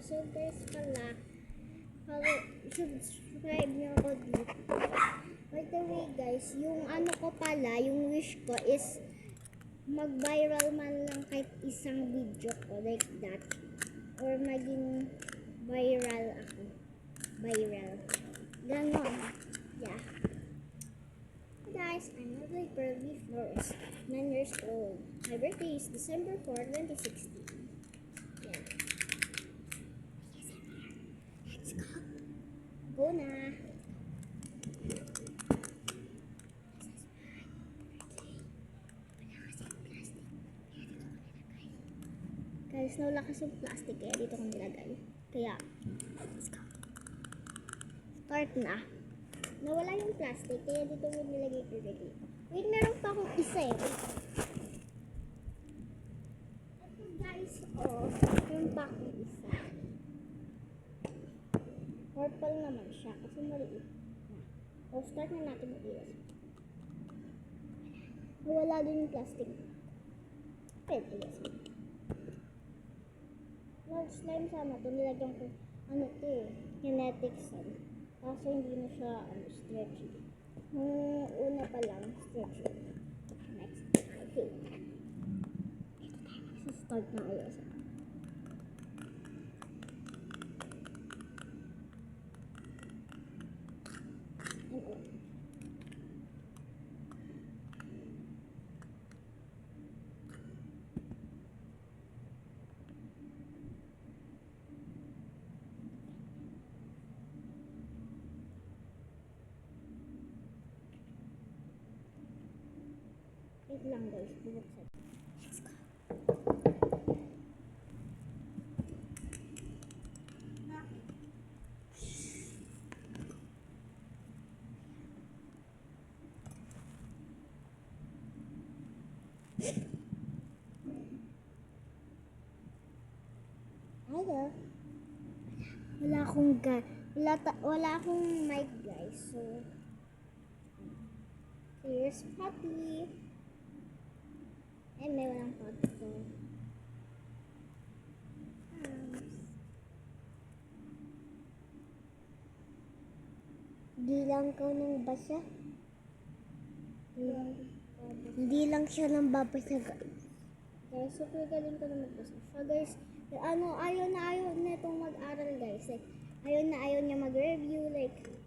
So guys pala, subscribe niyo ako dito. By the way guys, yung ano ko pala, yung wish ko is mag-viral man lang kahit isang video ko like that. Or maging viral ako. Viral. Ganon. Yeah. Guys, I'm Lovely Pearly Flores, 9 years old. My birthday is December 4, 2016. Yeah. Let's go. Go na. Guys, nawala kasi yung plastic kaya dito ko nilagay. Kaya, let's go. Start na. Nawala yung plastic kaya dito ko nilagay ko dito. Wait, meron pa akong isa eh. Ito guys, meron pa akong isa. Purple naman siya kasi maliit na. Start na natin mag-iwas. Nawala din yung plastic. Pwede yes. Slime sama ito, nilagyan ko kinetic sand. Kaso hindi na siya stretchy. Una pa lang stretchy. Next, okay. Ito tayo mag-start na ulit. Wait lang guys, bubuksan. Let's go. Hello. Wala akong mic guys. So here's Poppy. May walang photo. Hindi lang ko nang basa. Hindi lang siya nang babasa guys. Guys, super galing ko na magbasa. So guys, ayaw na itong mag-aral guys. Like, ayaw niya mag-review. Like, guys.